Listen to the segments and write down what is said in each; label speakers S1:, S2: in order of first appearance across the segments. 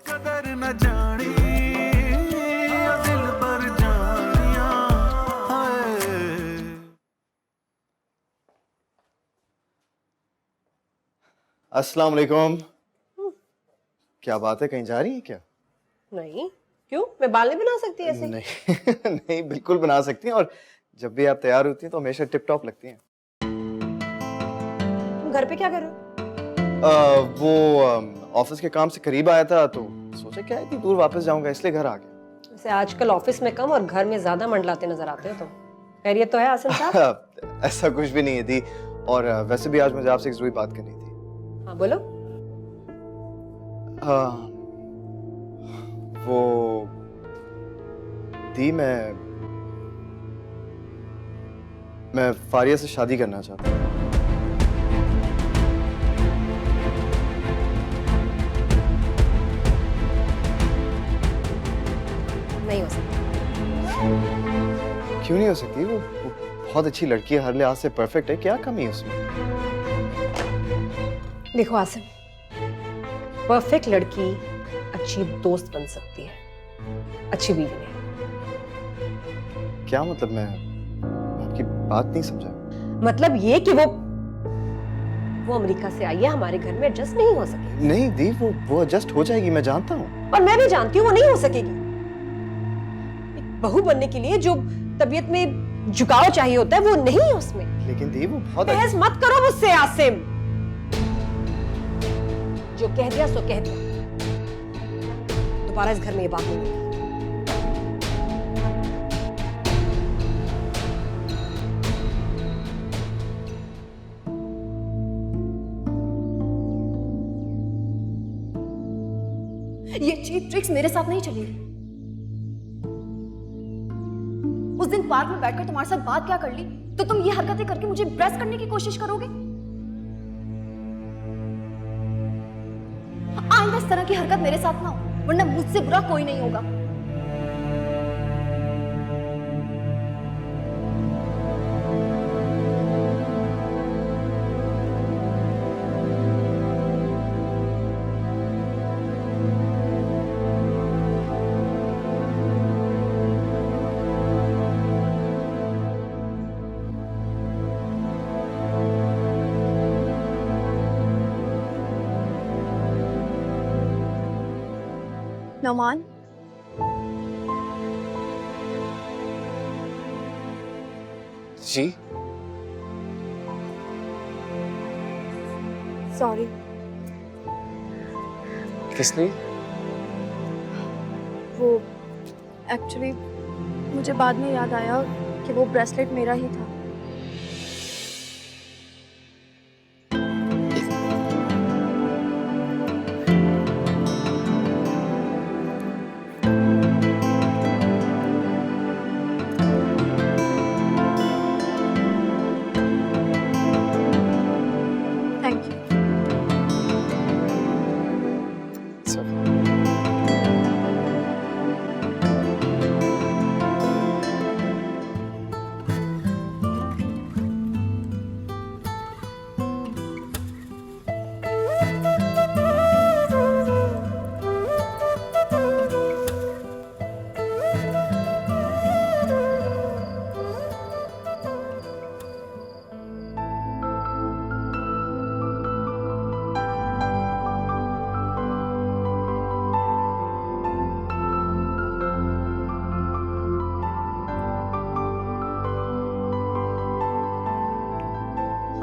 S1: कदर न जानी दिल पर जानिया हाय।
S2: अस्सलाम वालेकुम। क्या बात है, कहीं जा रही है क्या?
S3: नहीं, क्यों? मैं बाल नहीं बना सकती ऐसे?
S2: नहीं नहीं, बिल्कुल बना सकती हैं, और जब भी आप तैयार होती हैं तो हमेशा टिप टॉप लगती हैं।
S3: तुम घर पे क्या कर रहे हो?
S2: वो ऑफिस के काम से करीब आया था तो सोचा क्या इतनी दूर वापस जाऊंगा, इसलिए घर आ गया।
S3: वैसे आजकल ऑफिस में कम और घर में ज्यादा मंडलाते नजर आते हो तुम। खैरियत तो है आसिम साहब?
S2: ऐसा कुछ भी नहीं है दी, और वैसे भी आज मुझे आपसे एक जरूरी बात करनी थी।
S3: हाँ बोलो।
S2: वो दी, मैं फारिया से शादी करना चाहता हूँ।
S3: नहीं हो सकता।
S2: क्यों नहीं हो सकती? वो बहुत अच्छी लड़की है, हर लिहाज से परफेक्ट है, क्या कमी है उसमें?
S3: देखो आसिम, परफेक्ट लड़की अच्छी दोस्त बन सकती है, अच्छी बीवी नहीं।
S2: क्या मतलब? मैं आपकी बात नहीं समझा।
S3: मतलब ये कि वो अमेरिका से आई है, हमारे घर में एडजस्ट नहीं हो सकेगी।
S2: नहीं दी, वो एडजस्ट हो जाएगी, मैं जानता हूँ।
S3: और मैं भी जानती हूँ वो नहीं हो सकेगी। एक बहू बनने के लिए जो तबीयत में झुकाव चाहिए होता है वो नहीं है उसमें।
S2: लेकिन दी, वो बहुत
S3: बहस मत करो मुझसे आसिम। जो कह दिया सो कह दिया, दोबारा इस घर में ये बात नहीं होगी।
S4: ये चीप ट्रिक्स मेरे साथ नहीं चलेगी। उस दिन पार्क में बैठकर तुम्हारे साथ बात क्या कर ली, तो तुम ये हरकतें करके मुझे इम्प्रेस करने की कोशिश करोगे? आइंदा इस तरह की हरकत मेरे साथ ना हो, वरना मुझसे बुरा कोई नहीं होगा। नौमान,
S2: जी।
S4: सॉरी।
S2: किस लिए?
S4: वो एक्चुअली मुझे बाद में याद आया कि वो ब्रेसलेट मेरा ही था। Thank you.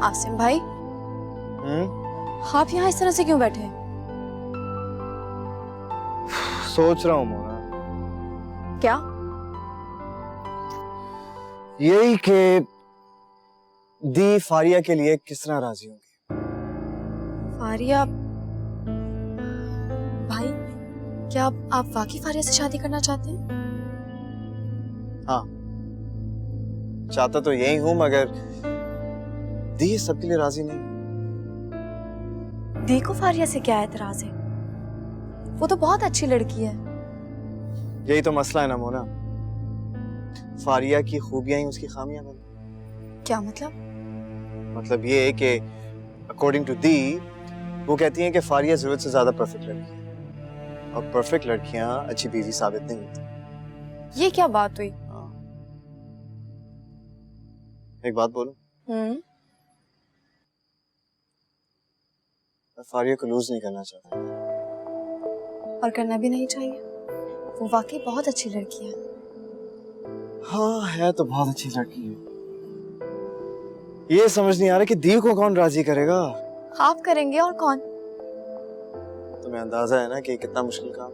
S4: आसिम भाई, आप यहाँ इस तरह से क्यों बैठे हैं?
S2: सोच रहा हूँ मोना,
S4: क्या?
S2: यही कि दी फारिया के लिए किस तरह राजी होंगी।
S4: फारिया भाई, क्या आप वाकई फारिया से शादी करना चाहते हैं?
S2: हाँ, चाहता तो यही हूं, मगर दी सबके लिए राजी नहीं।
S4: दी को फारिया से क्या एतराज है? वो तो बहुत अच्छी लड़की है।
S2: यही तो मसला है ना मोना, फारिया की खूबियां ही उसकी खामियां बनी।
S4: क्या मतलब?
S2: मतलब ये है कि अकॉर्डिंग टू दी, वो कहती हैं कि फारिया जरूरत से ज्यादा परफेक्ट लड़की है। और परफेक्ट लड़कियां अच्छी बीवी साबित नहीं होती।
S4: ये क्या बात हुई?
S2: हाँ। एक बात बोलूं? मैं फारिया को लूज नहीं करना चाहता।
S4: और करना भी नहीं चाहिए, वो वाकई बहुत अच्छी लड़की है।
S2: हाँ है तो बहुत अच्छी लड़की है। ये समझ नहीं आ रहा कि दी को कौन राजी करेगा।
S4: आप करेंगे और कौन?
S2: तुम्हें अंदाजा है ना कि कितना मुश्किल काम।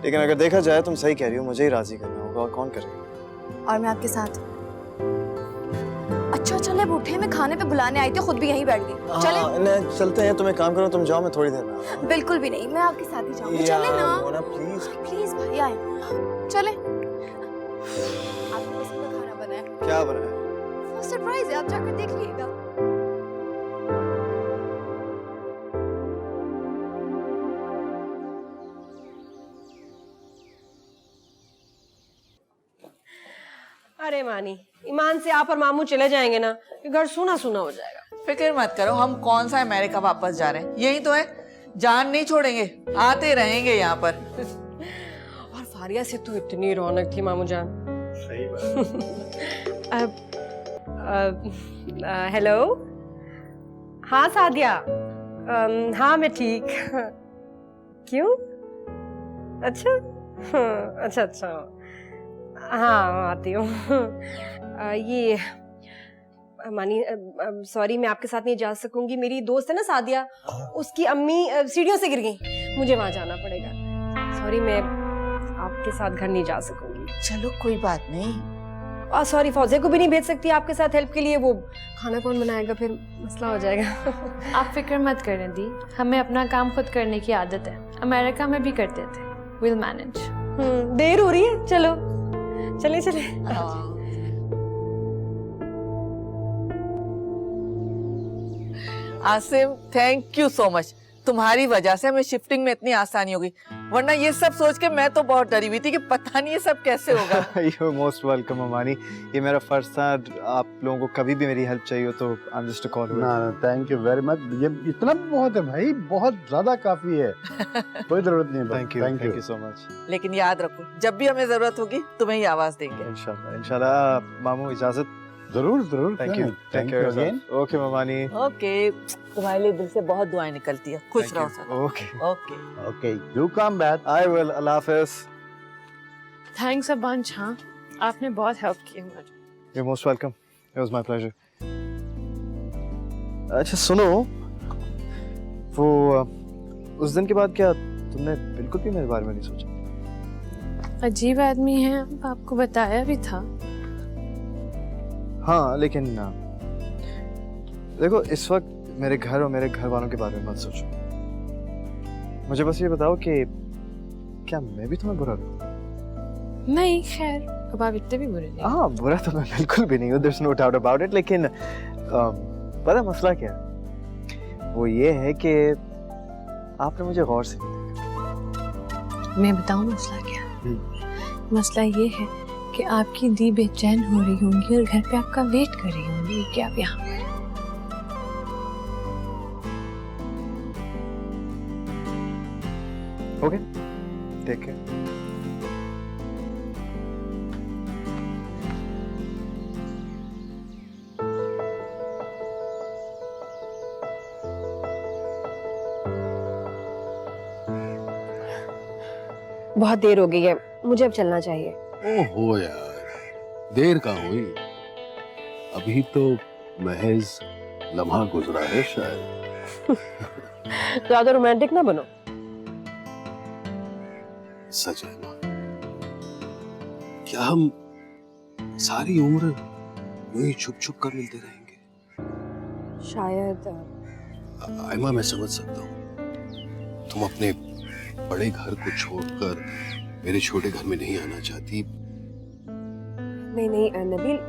S2: लेकिन अगर देखा जाए तुम सही कह रही हो, मुझे ही राजी करना होगा और कौन करेगा।
S4: और मैं आपके साथ। अच्छा चले बूढ़े, मैं खाने पे बुलाने आई थी, खुद भी यहीं बैठ गई। चले
S2: चलते हैं, तुम एक काम करो, तुम जाओ, मैं थोड़ी देर में आता हूं।
S4: बिल्कुल भी नहीं, मैं आपके साथ ही जाऊंगी। चले ना
S2: मोना प्लीज।
S4: प्लीज भाई आए। चले। आपने पसंद का खाना बनाया।
S2: क्या बनाया?
S4: वो सरप्राइज है, आप जाकर देख लीजिएगा।
S3: अरे मानी, ईमान से आप और मामू चले जाएंगे ना, ये घर सूना सूना हो जाएगा।
S5: फिक्र मत करो, हम कौन सा अमेरिका वापस जा रहे हैं, यही तो है, जान नहीं छोड़ेंगे, आते रहेंगे यहाँ पर।
S3: और फारिया से तो इतनी रौनक थी मामू जान।
S2: सही बात।
S3: हेलो, हाँ सादिया। हाँ मैं ठीक। क्यों? अच्छा अच्छा अच्छा, हाँ आती हूँ। ये मानी, सॉरी मैं आपके साथ नहीं जा सकूंगी, मेरी दोस्त है ना सादिया, उसकी अम्मी सीढ़ियों से गिर गई, मुझे वहां जाना पड़ेगा। सॉरी मैं आपके साथ घर नहीं जा सकूंगी।
S5: चलो कोई बात नहीं।
S3: सॉरी फौजे को भी नहीं भेज सकती आपके साथ हेल्प के लिए, वो खाना कौन बनाएगा, फिर मसला हो जाएगा।
S6: आप फिक्र मत करें दी, हमें अपना काम खुद करने की आदत है, अमेरिका में भी करते थे। Will manage.
S3: देर हो रही है, चलो चले चले।
S5: Asim thank you so much, तुम्हारी वजह से हमें शिफ्टिंग में इतनी आसानी होगी, वरना ये सब सोच के मैं तो बहुत डरी हुई थी कि पता नहीं ये सब कैसे होगा।
S2: You're most welcome अमानी, ये मेरा फर्ज था। आप लोगों को कभी भी मेरी हेल्प चाहिए हो तो I'm just a call away।
S7: ना थैंक यू वेरी मच, ये इतना बहुत है भाई, बहुत ज्यादा काफी है, कोई जरूरत नहीं।
S2: Thank you so much.
S5: लेकिन याद रखो, जब भी हमें जरूरत होगी तुम्हें ही आवाज देंगे।
S2: इंशाल्लाह। मामू इजाजत।
S7: जरूर जरूर।
S2: Thank you again. ओके ममानी।
S5: ओके, तुम्हारे लिए दिल से बहुत दुआएं निकलती है, खुश रहो sir.
S2: Okay
S5: okay
S7: okay, you come back.
S2: I will. Allah Hafiz.
S6: Thanks a bunch. हाँ आपने बहुत हेल्प की हमारी।
S2: You're most welcome. It was my pleasure. अच्छा सुनो, वो उस दिन के बाद क्या तुमने बिल्कुल भी मेरे बारे में नहीं सोचा?
S6: अजीब आदमी है, आपको बताया भी था।
S2: हाँ लेकिन देखो, इस वक्त मेरे घर और मेरे घर वालों के बारे में मत सोचो। मुझे बस ये बताओ कि क्या मैं भी तुम्हें बुरा लगूं?
S6: नहीं खैर, अब आप इतने भी बुरे नहीं।
S2: हाँ बुरा तो मैं बिल्कुल भी नहीं हूँ, there's no doubt about it। लेकिन पता मसला क्या है? वो ये है कि आपने मुझे गौर से नहीं देखा।
S6: मैं बताऊं मसला क्या? मसला ये है कि आपकी दी बेचैन हो रही होंगी और घर पे आपका वेट कर रही होंगी कि आप यहाँ पर।
S2: Okay, take care.
S3: बहुत देर हो गई है, मुझे अब चलना चाहिए।
S8: ओहो यार, देर का हुई, अभी तो महज लम्हा गुजरा है शायद।
S3: ज्यादा रोमांटिक ना बनो।
S8: सच है माँ, क्या हम सारी उम्र यूं ही छुप छुप कर मिलते रहेंगे?
S3: शायद।
S8: आयमा मैं समझ सकता हूँ, तुम अपने बड़े घर को छोड़कर मेरे छोटे घर में नहीं आना चाहती।
S3: नहीं नहीं नबील,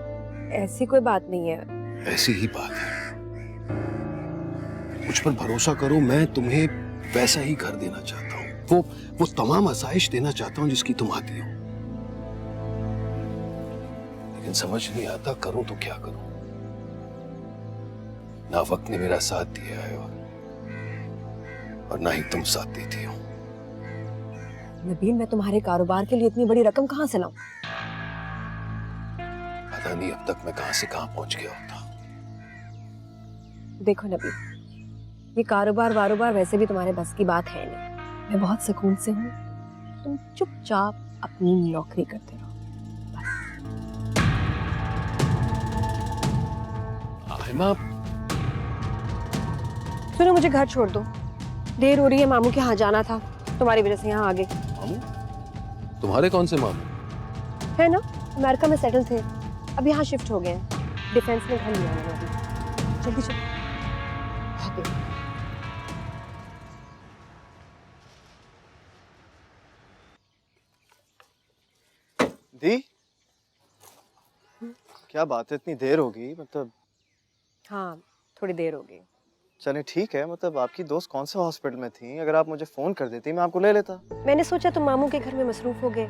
S3: ऐसी कोई बात नहीं है।
S8: ऐसी ही बात है, मुझ पर भरोसा करो, मैं तुम्हें वैसा ही घर देना चाहता हूँ, वो तमाम आसाइश देना चाहता हूँ जिसकी तुम आती हो। लेकिन समझ नहीं आता करूं तो क्या करूं। ना वक्त ने मेरा साथ दिया है और ना ही तुम साथ देती हो।
S3: नबील, मैं तुम्हारे कारोबार के लिए इतनी बड़ी रकम कहाँ से लाऊं?
S8: पता नहीं अब तक मैं कहां से कहां पहुंच गया होता।
S3: देखो नबील, ये कारोबार वारोबार वैसे भी तुम्हारे बस की बात है नहीं। मैं बहुत सुकून से हूँ, तुम चुपचाप अपनी नौकरी करते रहो।
S8: आहिमा,
S3: सुनो, मुझे घर छोड़ दो, देर हो रही है, मामू के यहाँ जाना था, तुम्हारी वजह से यहाँ आ गए।
S8: मामू? तुम्हारे कौन से मामू?
S3: है ना, अमेरिका में सेटल थे, अब यहाँ शिफ्ट हो गए हैं, डिफेंस में घर लिया है अभी। जल्दी चलो।
S2: दी, क्या बात है, इतनी देर हो गई? मतलब
S3: हाँ, थोड़ी देर हो गई।
S2: चले ठीक है, मतलब आपकी दोस्त कौन से हॉस्पिटल में थी? अगर आप मुझे फोन कर देती मैं आपको ले लेता।
S3: मैंने सोचा तुम मामू के घर में मसरूफ हो गए,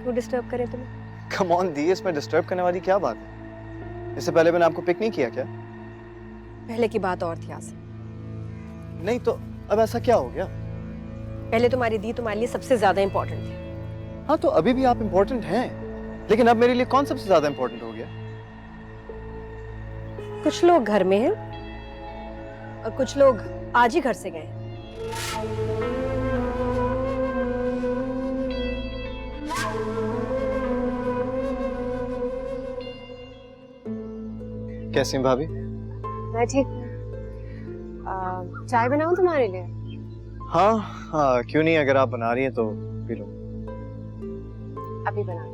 S3: क्यों डिस्टर्ब करें तुम्हें।
S2: कम ऑन दी, इसमें डिस्टर्ब करने वाली क्या बात है? इससे पहले मैंने आपको पिक नहीं किया क्या?
S3: पहले की बात और थी आसिम।
S2: नहीं तो अब ऐसा क्या हो गया?
S3: पहले तुम्हारी दी तुम्हारे लिए सबसे ज्यादा इम्पोर्टेंट थी।
S2: हाँ तो अभी भी आप इम्पोर्टेंट हैं, लेकिन अब मेरे लिए कौन सबसे ज्यादा इम्पोर्टेंट हो गया?
S3: कुछ लोग घर में हैं और कुछ लोग आज ही घर से गए।
S2: कैसी हैं भाभी?
S3: मैं ठीक हूँ। चाय बनाऊं तुम्हारे लिए?
S2: हाँ हाँ, क्यों नहीं, अगर आप बना रही हैं तो पी लो।
S3: अभी बना।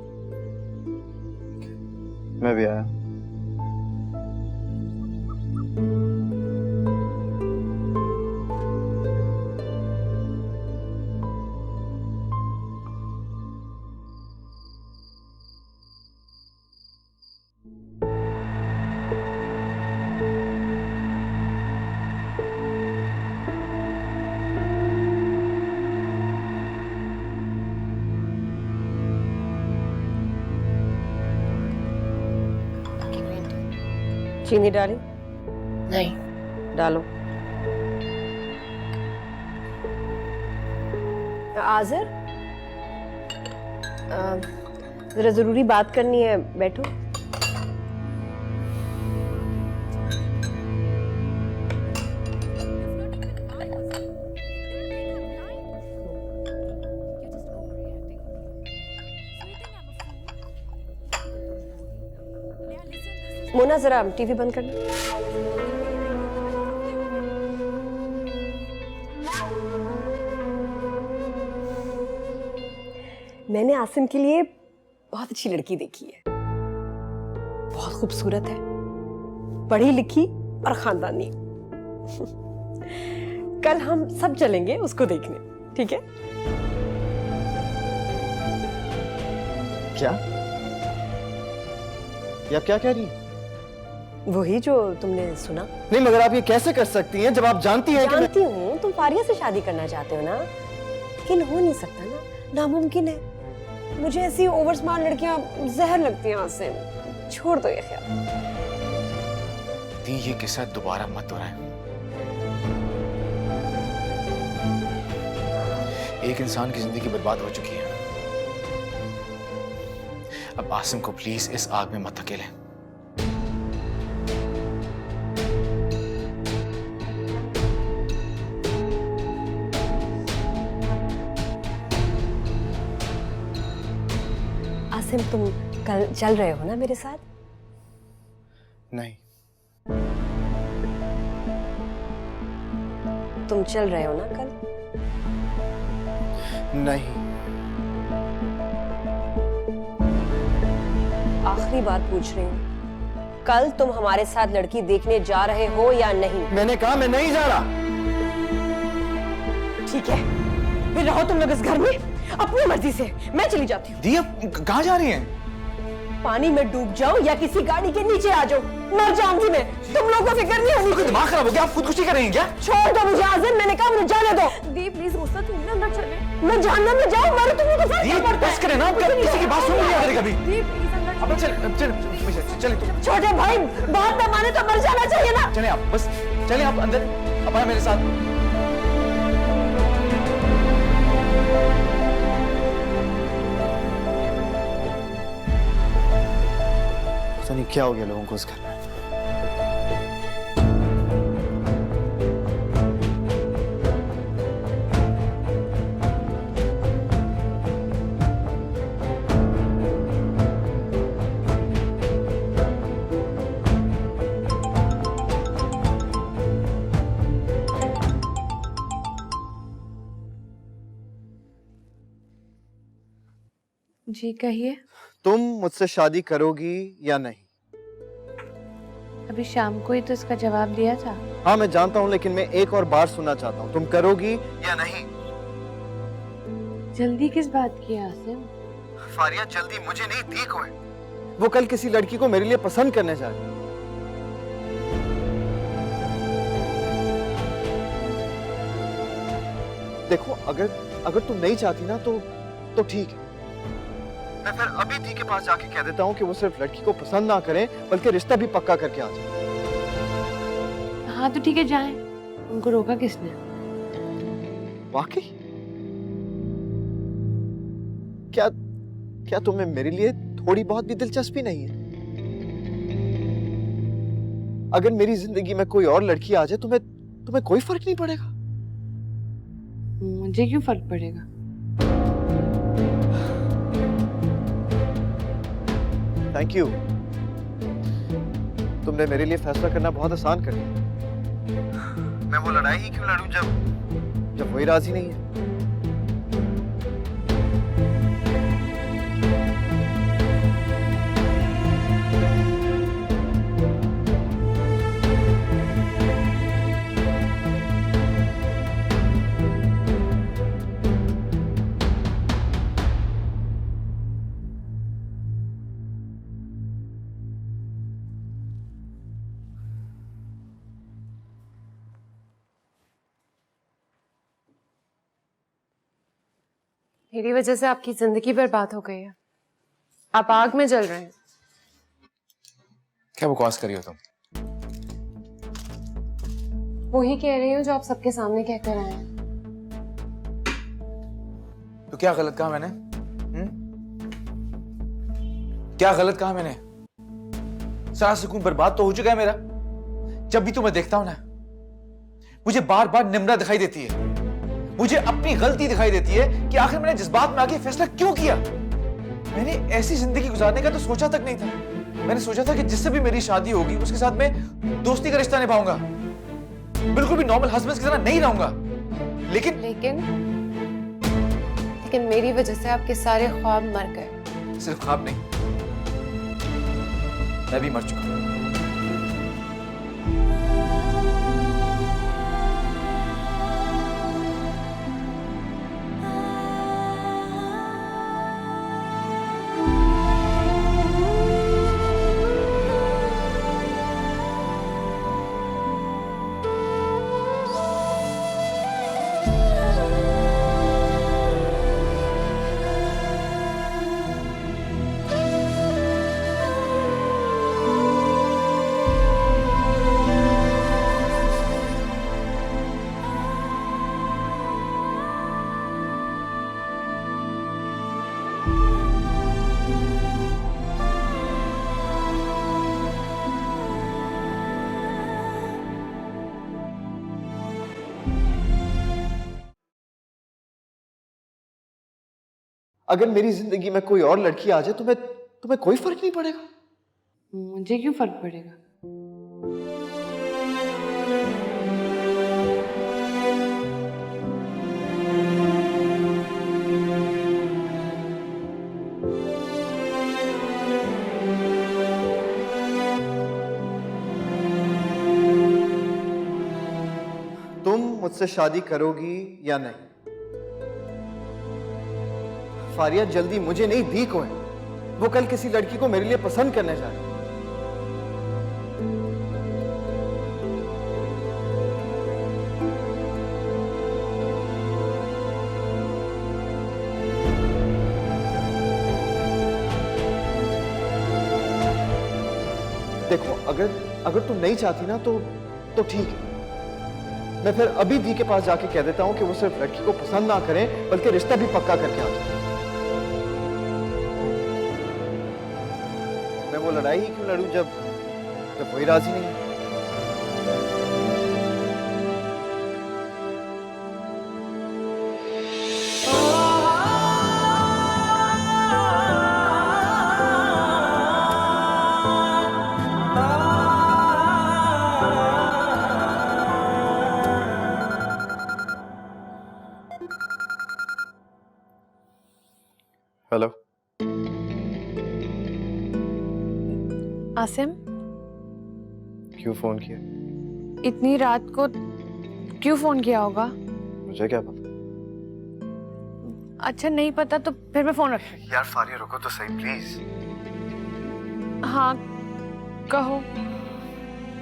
S2: मैं भी आया।
S3: चीनी डाली?
S6: नहीं।
S3: डालो। आज़िर, जरा जरूरी बात करनी है, बैठो। मोना, जरा टीवी बंद करना। मैंने आसिम के लिए बहुत अच्छी लड़की देखी है, बहुत खूबसूरत है, पढ़ी लिखी और खानदानी। कल हम सब चलेंगे उसको देखने, ठीक है?
S2: क्या? ये आप क्या कह रही हैं?
S3: वही जो तुमने सुना।
S2: नहीं, मगर आप ये कैसे कर सकती हैं जब आप जानती हैं कि मैं...
S3: जानती हूँ तुम फारिया से शादी करना चाहते हो ना, लेकिन हो नहीं सकता ना, नामुमकिन है। मुझे ऐसी ओवर स्मार्ट लड़कियां जहर लगती हैं आसिम, छोड़ दो ये ख्याल।
S9: दी, ये किस्सा दोबारा मत दोहराएं। एक इंसान की जिंदगी बर्बाद हो चुकी है, अब आसिम को प्लीज इस आग में मत धकेलें।
S3: आसिम, तुम कल चल रहे हो ना मेरे साथ?
S2: नहीं।
S3: तुम चल रहे हो ना कल?
S2: नहीं।
S3: आखिरी बात पूछ रही हूँ, कल तुम हमारे साथ लड़की देखने जा रहे हो या नहीं?
S2: मैंने कहा मैं नहीं जा रहा।
S3: ठीक है, फिर रहो तुम लोग इस घर में अपनी मर्जी से, मैं चली जाती हूँ।
S9: दी, आप कहाँ जा रही हैं?
S3: पानी में डूब जाओ या किसी गाड़ी के नीचे आ जाओ, मर जाऊंगी मैं, तुम लोगों को फिक्र नहीं होगी।
S9: आपका दिमाग खराब हो गया? आप खुदकुशी करेंगे क्या?
S3: छोड़ दो मुझे आज़िम, मैंने कहा मुझे जाने दो।
S4: दी प्लीज गुस्सा तुम ना अंदर चले।
S3: मैं जहन्नम में जाऊं, मरो, तुम लोगों को फर्क क्या पड़ता है?
S9: बस करें ना, आप किसी की बात सुन लिया करें कभी।
S4: दी प्लीज अंदर
S9: अब चले तुम।
S3: छोटे भाई, बात न माने तो मर जाना चाहिए ना।
S9: चले आप, बस चले आप अंदर, अब आए मेरे साथ।
S2: क्या हो गया लोगों को उस घर में?
S6: जी कहिए।
S2: तुम मुझसे शादी करोगी या नहीं?
S6: अभी शाम को ही तो इसका जवाब दिया था।
S2: हाँ मैं जानता हूँ, लेकिन मैं एक और बार सुनना चाहता हूँ, तुम करोगी या नहीं?
S6: जल्दी किस बात की है आसिम?
S2: फारिया जल्दी मुझे नहीं, ठीक है वो कल किसी लड़की को मेरे लिए पसंद करने जा रही है। देखो अगर तुम नहीं चाहती ना तो ठीक है, मैं फिर अभी दी के पास जाके कह देता हूँ कि वो सिर्फ लड़की को पसंद ना करें बल्कि रिश्ता भी पक्का करके आ जाए।
S6: हाँ तो ठीक है, जाएं। उनको रोका किसने?
S2: वाकई? क्या तुम्हें मेरे लिए थोड़ी बहुत भी दिलचस्पी नहीं है? अगर मेरी जिंदगी में कोई और लड़की आ जाए तुम्हें कोई फर्क नहीं पड़ेगा?
S6: मुझे क्यों फर्क पड़ेगा?
S2: थैंक यू, तुमने मेरे लिए फैसला करना बहुत आसान कर दिया। मैं वो लड़ाई ही क्यों लड़ूं जब वही राजी नहीं है?
S3: मेरी वजह से आपकी जिंदगी बर्बाद हो गई है। आप आग में जल रहे हैं।
S9: क्या बकवास करी हो तुम?
S3: वही कह रही हूँ जो आप सबके सामने कहकर आए हैं।
S9: तो क्या गलत कहा मैंने? क्या गलत कहा मैंने? सारा सुकून बर्बाद तो हो चुका है मेरा। जब भी तुम्हें देखता हूं ना, मुझे बार बार निम्रा दिखाई देती है। मुझे अपनी गलती दिखाई देती है कि आखिर मैंने जज्बात में आके फैसला क्यों किया। मैंने ऐसी जिंदगी गुजारने का तो सोचा तक नहीं था। मैंने सोचा था कि जिससे भी मेरी शादी होगी उसके साथ मैं दोस्ती का रिश्ता निभाऊंगा, बिल्कुल भी नॉर्मल हस्बैंड की तरह नहीं रहूंगा। लेकिन
S3: मेरी वजह से आपके सारे ख्वाब मर गए।
S9: सिर्फ ख्वाब नहीं, मैं भी मर चुका हूं।
S2: अगर मेरी जिंदगी में कोई और लड़की आ जाए तुम्हें कोई फर्क नहीं पड़ेगा?
S6: मुझे क्यों फर्क पड़ेगा?
S2: तुम मुझसे शादी करोगी या नहीं? फारिया जल्दी मुझे नहीं, दी को है वो कल किसी लड़की को मेरे लिए पसंद करने जा रही है। देखो अगर तुम नहीं चाहती ना तो ठीक है, मैं फिर अभी दी के पास जाके कह देता हूं कि वो सिर्फ लड़की को पसंद ना करें बल्कि रिश्ता भी पक्का करके आ जाए। मैं वो वो लड़ाई ही क्यों लड़ूं जब जब कोई राजी नहीं है? हेलो
S6: आसिम,
S2: क्यों फोन किया?
S6: इतनी रात को क्यों फोन किया होगा?
S2: मुझे क्या पता।
S6: अच्छा नहीं पता तो फिर मैं फोन रख।
S2: यार फारिया रुको तो सही प्लीज।
S6: हाँ कहो।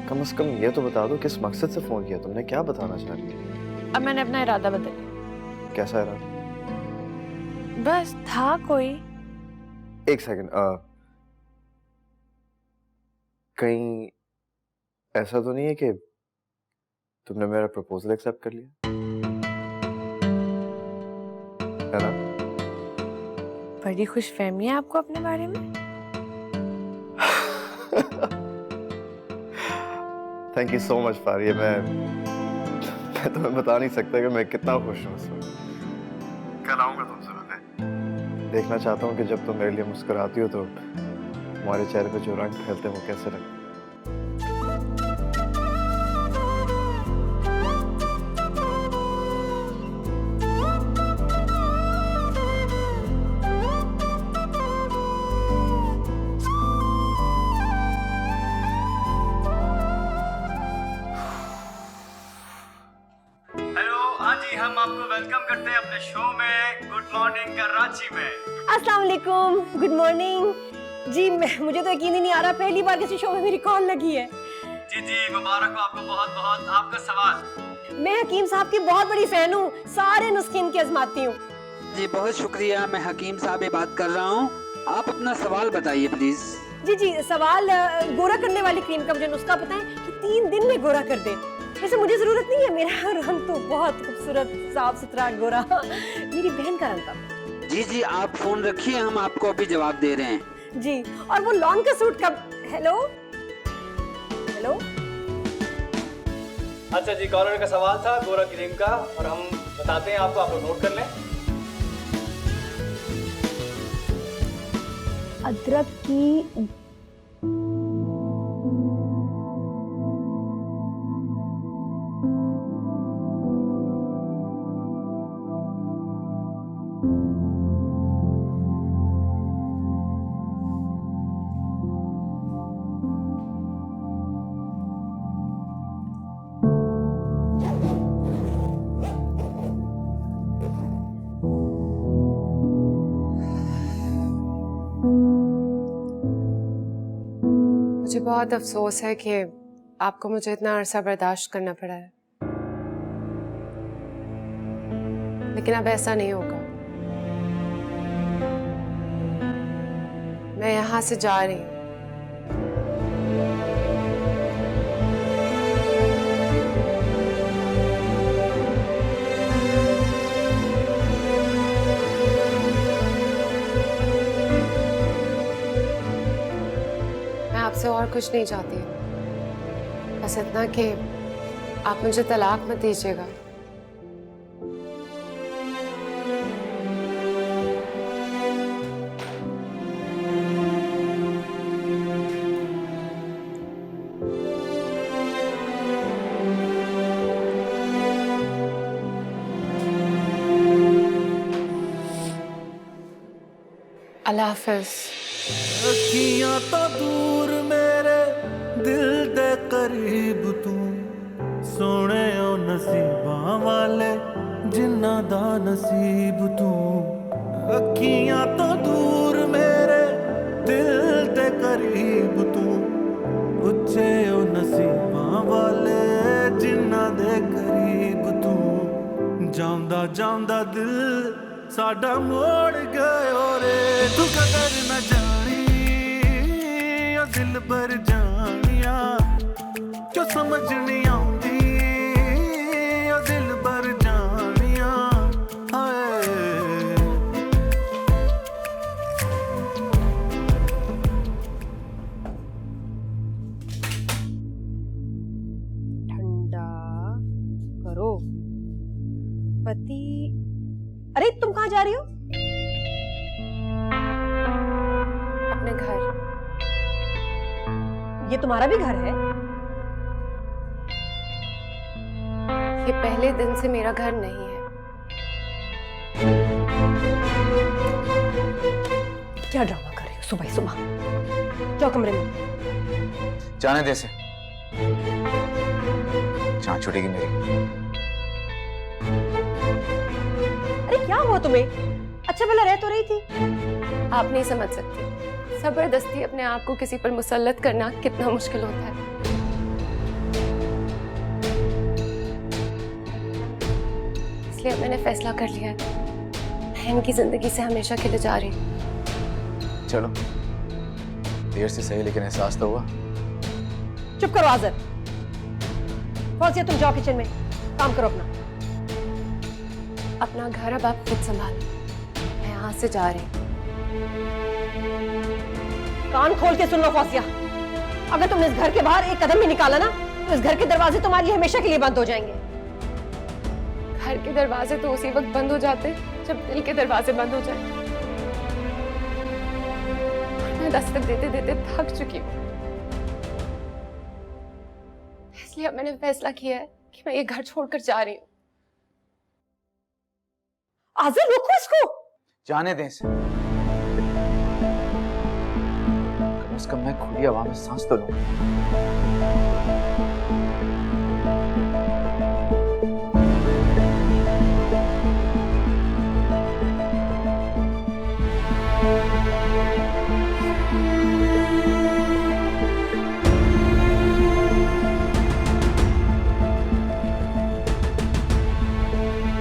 S2: कम से कम ये तो बता दो किस मकसद से फोन किया तुमने, क्या बताना चाह रही हो?
S6: अब मैंने अपना इरादा बदल लिया।
S2: कैसा इरादा?
S6: बस था कोई।
S2: एक सेकंड, कहीं ऐसा तो नहीं है कि तुमने मेरा प्रपोजल एक्सेप्ट कर लिया है ना?
S6: बड़ी खुशफहमी है आपको अपने बारे में।
S2: Thank you so much Faria. मैं तुम्हें बता नहीं सकता कि मैं कितना खुश हूँ इस वक्त। कल आऊंगा तुमसे मिलने। देखना चाहता हूँ कि जब तुम मेरे लिए मुस्कुराती हो तो तुम्हारे चेहरे पे जो रंग फैलते हैं वो कैसे लगते हैं।
S10: जी हम आपको वेलकम करते हैं अपने शो में गुड मॉर्निंग कराची में।
S3: अस्सलाम वालेकुम, गुड मॉर्निंग जी। मुझे तो यकीन ही नहीं आ रहा, पहली बार किसी शो में मेरी कॉल लगी है।
S10: जी जी मुबारक हो आपको बहुत बहुत। आपका सवाल?
S3: मैं हकीम साहब की बहुत बड़ी फैन हूँ, सारे नुस्खे इनके आजमाती हूँ।
S10: जी बहुत शुक्रिया, मैं हकीम साहब से बात कर रहा हूँ। आप अपना सवाल बताइए प्लीज।
S3: जी जी सवाल, गोरा करने वाली क्रीम का मुझे नुस्खा पता है कि 3 दिन में गोरा कर दे। वैसे मुझे जरूरत नहीं है, मेरा रंग तो बहुत खूबसूरत साफ सुथरा गोरा मेरी बहन का रंग था।
S10: जी जी आप फोन रखिए, हम आपको अभी जवाब दे रहे हैं।
S3: जी, और वो लॉन का सूट कब? Hello hello.
S10: अच्छा जी, कॉलर का सवाल था गोरा क्रीम का, और हम बताते हैं आपको, आप लोग नोट कर लें।
S3: अदरक की
S6: मुझे बहुत अफसोस है कि आपको मुझे इतना अरसा बर्दाश्त करना पड़ा है, लेकिन अब ऐसा नहीं होगा। मैं यहाँ से जा रही हूँ। आपसे और कुछ नहीं चाहती, बस इतना कि आप मुझे तलाक मत दीजिएगा। अल्लाह हाफिज।
S1: अखियां तो दूर मेरे दिल दे करीब तू, सोने ओ नसीबां वाले जिन्ना दा नसीब तू। अखियां तो दूर मेरे दिल दे करीब तू, उच्चे ओ नसीबां वाले जिन्ना दे करीब तू। जांदा जांदा दिल साडा मोड़ गयो रे, तू कदर न जानी ओ दिल पर जानिया, जो समझ नहीं आउंदी ओ दिल पर जानिया। हाय
S3: अरे तुम कहाँ जा रही हो?
S6: अपने घर।
S3: ये तुम्हारा भी घर है?
S6: ये पहले दिन से मेरा घर नहीं है।
S3: क्या ड्रामा कर रही हो सुबह सुबह? जाओ कमरे में।
S9: जाने दे से, जान छूटेगी मेरी।
S3: अरे क्या हुआ तुम्हें? अच्छा भला रह तो रही थी।
S6: आप नहीं समझ सकती, जबरदस्ती अपने आप को किसी पर मुसल्लत करना कितना मुश्किल होता है। इसलिए अब मैंने फैसला कर लिया है, मैं इनकी जिंदगी से हमेशा के लिए जा रही हूँ।
S9: चलो, देर से सही लेकिन एहसास तो हुआ।
S3: चुप करो आज़र। फौजिया तुम जाओ किचन में, काम करो अपना।
S6: अपना घर अब आप खुद संभालो, मैं यहाँ से जा रही हूँ।
S3: कान खोल के सुन लो फौजिया, अगर तुमने इस घर के बाहर एक कदम भी निकाला ना तो इस घर के दरवाजे तुम्हारे लिए हमेशा के लिए बंद हो जाएंगे।
S6: घर के दरवाजे तो उसी वक्त बंद हो जाते जब दिल के दरवाजे बंद हो जाए। मैं दस्तक देते देते थक चुकी हूँ, इसलिए अब मैंने फैसला किया है कि मैं ये घर छोड़कर जा रही हूँ।
S3: आज़र रोको इसको।
S9: जाने दें इसे, कम से कम मैं खुली हवा में सांस तो लूं।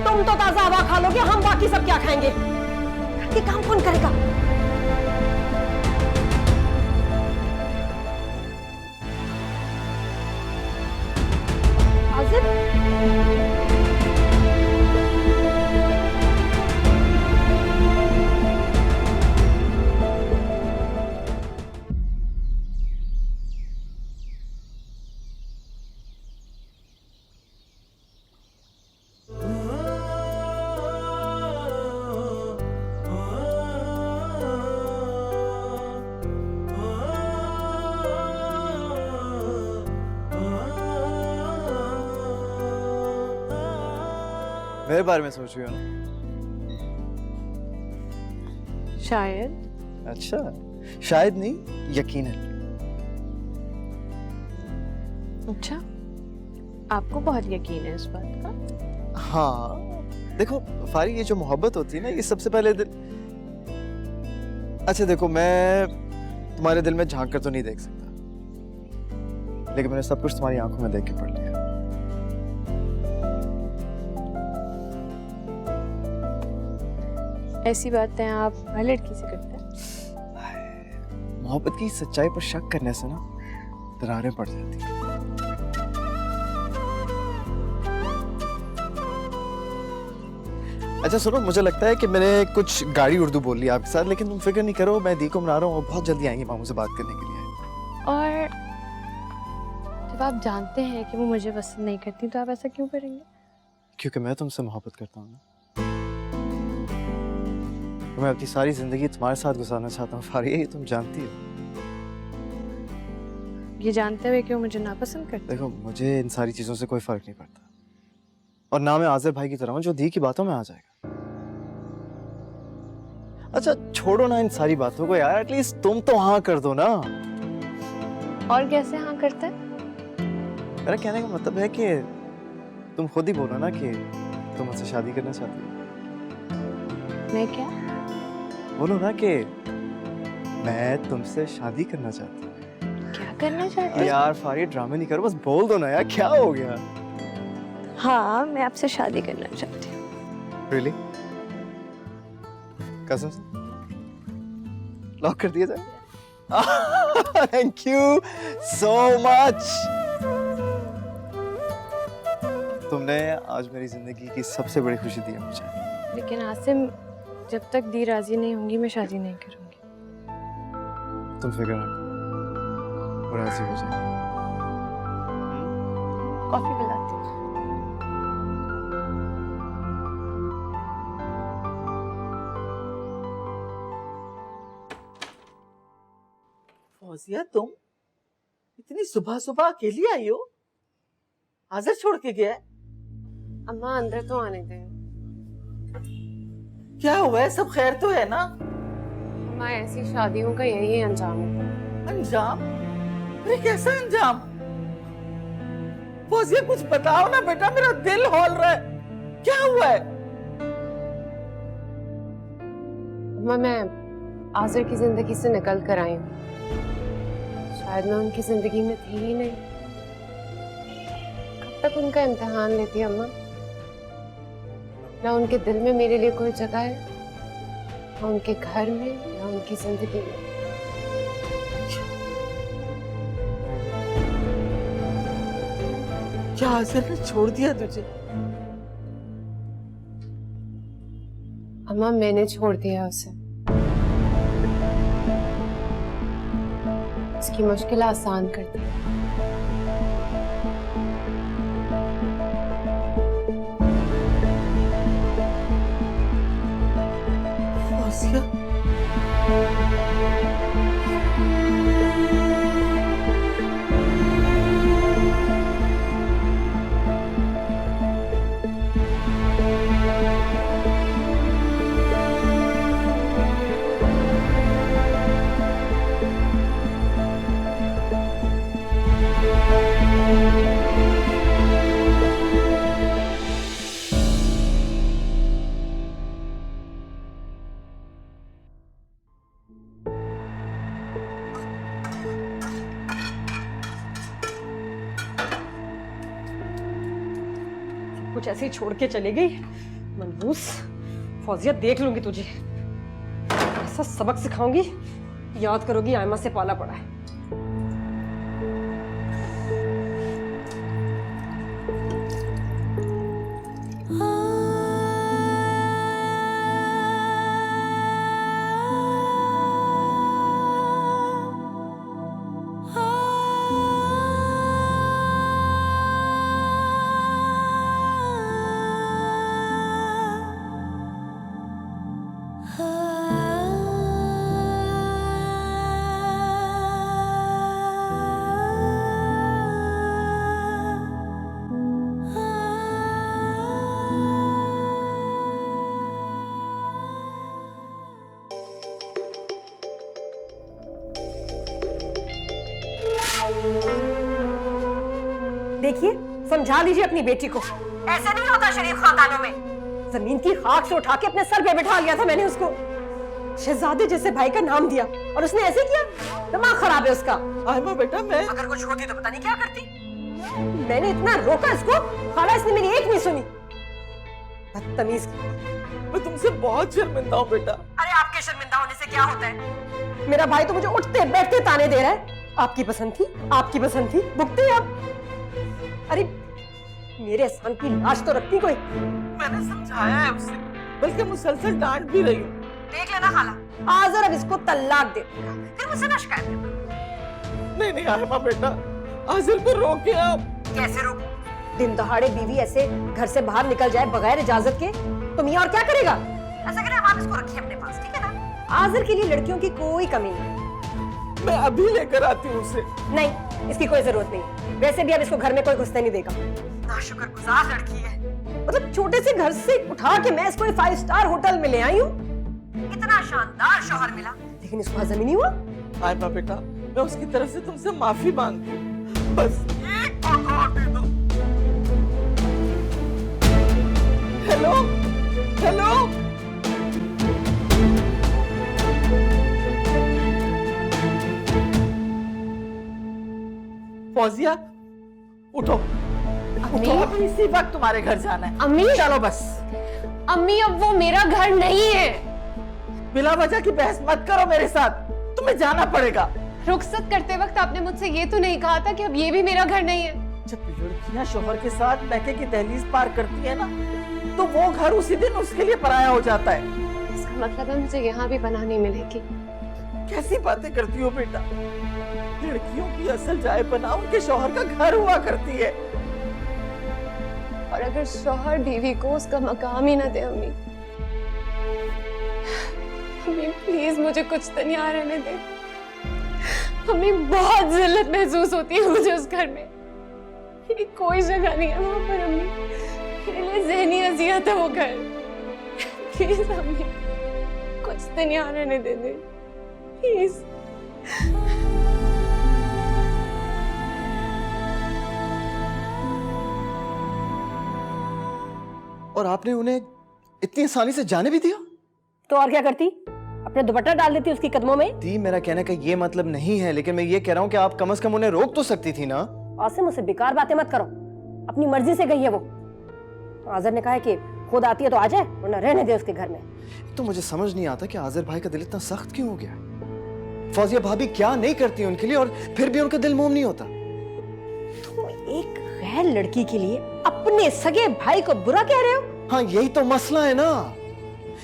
S3: तुम तो ताजा हवा खा लोगे, हम बाकी सब क्या खाएंगे? ये काम कौन करेगा? आज़िम,
S2: मेरे बारे में सोच रही हो ना?
S6: शायद।
S2: अच्छा, शायद नहीं, यकीनन।
S6: अच्छा, आपको बहुत यकीन है इस बात का?
S2: हाँ, देखो फारी, ये जो मोहब्बत होती है ना, ये सबसे पहले अच्छा देखो, मैं तुम्हारे दिल में झांक कर तो नहीं देख सकता, लेकिन मैंने सब कुछ तुम्हारी आंखों में देख के पढ़ लिया।
S6: ऐसी बातें आप हर लड़की से करते हैं?
S2: मोहब्बत की सच्चाई पर शक करने से ना दरारें पड़ जाती हैं। अच्छा सुनो, मुझे लगता है कि मैंने कुछ गाड़ी उर्दू बोल ली आपके साथ, लेकिन तुम फिक्र नहीं करो, मैं दी को मना रहा हूँ, बहुत जल्दी आएंगे मामू से बात करने के लिए।
S6: और जब आप जानते हैं कि वो मुझे पसंद नहीं करती तो आप ऐसा क्यों करेंगे?
S2: क्योंकि मैं तुमसे मोहब्बत करता हूँ ना, तो मैं अपनी सारी जिंदगी तुम्हारे साथ गुजारना चाहता हूँ फारिया, ये तुम जानती हो।
S6: ये जानते हुए क्यों मुझे नापसंद करते?
S2: देखो, मुझे इन सारी चीजों से कोई फर्क नहीं पड़ता, और ना मैं आज़िर भाई की तरह हूँ जो दी की बातों में आ जाएगा। अच्छा छोड़ो ना इन सारी बातों को यार, एटलीस्ट तुम तो हाँ कर दो ना।
S6: और कैसे हाँ करता है?
S2: मेरा कहने का मतलब है कि तुम खुद ही बोलो ना कि तुम मुझसे शादी करना चाहती हो।
S6: मैं क्या?
S2: बोलो ना कि मैं तुमसे शादी करना चाहती हूँ।
S6: क्या करना चाहते हो?
S2: यार फारिया, ड्रामे नहीं करो, बस बोल दो ना यार, क्या हो गया?
S6: हाँ, मैं आपसे शादी करना चाहती हूँ।
S2: Really? कसम से? लॉक कर दिया जाए? Thank you so much. तुमने आज मेरी जिंदगी की सबसे बड़ी खुशी दी है मुझे।
S6: लेकिन आसिम, जब तक दी राजी नहीं होंगी मैं शादी नहीं करूंगी।
S2: तुम फिक्र ना करो, वो राजी हो जाएगी।
S6: कॉफी पिलाती हूँ।
S5: फौजिया, तुम इतनी सुबह सुबह अकेली आई हो? आज़र छोड़ के गया है?
S3: अम्मा अंदर तो आने दे।
S5: क्या हुआ है? सब खैर तो है ना?
S3: अम्मा ऐसी शादियों का यही अंजाम है।
S5: अंजाम? अरे कैसा अंजाम? फौजिया कुछ बताओ ना बेटा, मेरा दिल हौल रहा है। क्या हुआ है?
S3: अम्मा मैं आज़र की जिंदगी से निकल कर आई हूँ। शायद मैं उनकी जिंदगी में थी ही नहीं। कब तक उनका इम्तिहान लेती अम्मा? ना उनके दिल में मेरे लिए कोई जगह है, ना उनके घर में, ना उनकी जिंदगी में।
S5: क्या आज़र ने छोड़ दिया तुझे?
S3: अम्मा मैंने छोड़ दिया उसे। उसकी मुश्किल आसान कर दी।
S5: फौजिया,
S3: कुछ ऐसे ही छोड़ के चली गई मनहूस। फौजिया देख लूंगी तुझे, ऐसा सबक सिखाऊंगी, याद करोगी आयमा से पाला पड़ा है। देखिए, समझा लीजिए अपनी बेटी को, ऐसे नहीं होता शरीफ खानदानों में। जमीन की खाक से उठा के अपने सर पे बिठा लिया था मैंने उसको। शहजादे जैसे भाई का नाम दिया और उसने ऐसे किया। दिमाग खराब है उसका।
S5: आयमा बेटा, मैं
S3: अगर कुछ होती तो पता नहीं क्या करती। मैंने इतना रोका इसको, खाला इसने मेरी एक नहीं सुनी। बदतमीज।
S5: मैं तुमसे बहुत शर्मिंदा हूँ बेटा।
S3: अरे आपके शर्मिंदा होने से क्या होता है? मेरा भाई तो मुझे उठते बैठते ताने दे रहा है। आपकी पसंद थी, आपकी पसंद थी, भुगते आप। अरे मेरे एहसान की लाश तो रखती कोई।
S5: मैंने समझाया है उसे, बल्कि मुसलसल डांट भी रही हूँ।
S3: देख लेना खाला, आज़र अब इसको तलाक दे देगा, फिर मुझसे ना शिकायत करना।
S5: नहीं नहीं आयमा बेटा, आज़र को रोके आप।
S3: कैसे रोको? दिन दहाड़े बीवी ऐसे घर से बाहर निकल जाए बगैर इजाजत के, तो मियां और क्या करेगा? ऐसा करें आप इसको रखिए अपने पास, ठीक है ना? आज़र के लिए लड़कियों की कोई कमी नहीं।
S5: मैं अभी लेकर आती हूँ उसे।
S3: नहीं, इसकी कोई जरूरत नहीं। वैसे भी अब इसको घर में कोई घुसने नहीं देगा। नाशुक्रगुजार लड़की है। मतलब छोटे से घर से उठा के मैं इसको 5 स्टार होटल में ले आई हूँ। इतना शानदार शौहर मिला, लेकिन इसको हजम ही नहीं हुआ।
S5: आयमा बेटा, मैं उसकी तरफ से तुमसे माफी मांगती हूँ। बस एक और दे दो। हेलो हेलो, फौजिया उठो, उठो, अभी इसी वक्त तुम्हारे घर जाना है।
S3: अम्मी,
S5: चलो बस।
S3: अम्मी अब वो मेरा घर नहीं है।
S5: बिला वजह की बहस मत करो मेरे साथ, तुम्हें जाना पड़ेगा।
S3: रुखसत करते वक्त आपने मुझसे ये तो नहीं कहा था कि अब ये भी मेरा घर नहीं है।
S5: जब लड़कियां शोहर के साथ मैके की दहलीज पार करती है ना, तो वो घर उसी दिन उसके लिए पराया हो जाता है।
S3: इसका मतलब है मुझे यहाँ भी पनाह नहीं मिलेगी।
S5: कैसी बातें करती हो बेटा? लड़कियों की असल जाए पनाह उनके शोहर का घर हुआ करती है।
S3: और अगर शौहर बीवी को उसका मकाम ही ना दे अम्मी, अम्मी प्लीज मुझे कुछ दिन यहाँ रहने दे।
S6: अम्मी बहुत जिल्लत महसूस होती है मुझे उस घर में। कोई जगह नहीं है वहां पर अम्मी, मेरे लिए ज़हनी अजियत है वो घर। प्लीज अम्मी कुछ दिन यहाँ रहने दे दे प्लीज।
S2: और आपने उन्हें इतनी आसानी से जाने भी दिया?
S3: तो और क्या करती, अपने दुपट्टा डाल देती उसकी कदमों में।
S2: दी, मेरा कहने का ये मतलब नहीं है, लेकिन मैं ये कह रहा हूँ कि आप कम से कम उन्हें रोक तो सकती थी ना।
S3: आसिम, मुझसे बेकार बातें मत करो, अपनी मर्जी से गई है वो। आज़र ने कहा है कि खुद आती है तो आ जाए, वरना रहने दे उसके घर में।
S2: तो मुझे समझ नहीं आता कि आज़र भाई का दिल इतना सख्त क्यों हो गया। फौजिया भाभी क्या नहीं करती उनके लिए और फिर भी उनका दिल मोम नहीं होता।
S3: तुम एक गैर लड़की के लिए अपने सगे भाई को बुरा कह रहे हो?
S2: हाँ, यही तो मसला है ना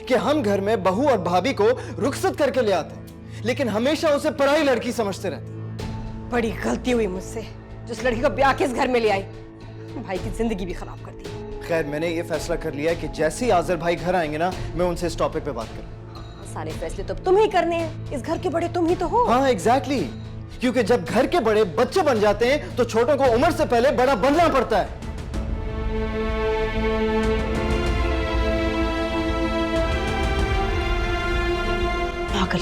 S2: कि हम घर में बहू और भाभी को रुखसत करके ले आते हैं, लेकिन हमेशा उसे पराई लड़की समझते रहते।
S3: बड़ी गलती हुई मुझसे, जिस लड़की को ब्याह के इस घर में ले आई, भाई की जिंदगी भी खराब कर दी।
S2: खैर, मैंने ये फैसला कर लिया कि जैसे ही आज़र भाई घर आएंगे ना, मैं उनसे इस टॉपिक पे बात करूँ।
S3: सारे फैसले तो तुम ही करने हैं, इस घर के बड़े तुम ही तो हो।
S2: हाँ एग्जैक्टली, क्योंकि जब घर के बड़े बच्चे बन जाते हैं तो छोटों को उम्र से पहले बड़ा बनना पड़ता है।
S3: पागल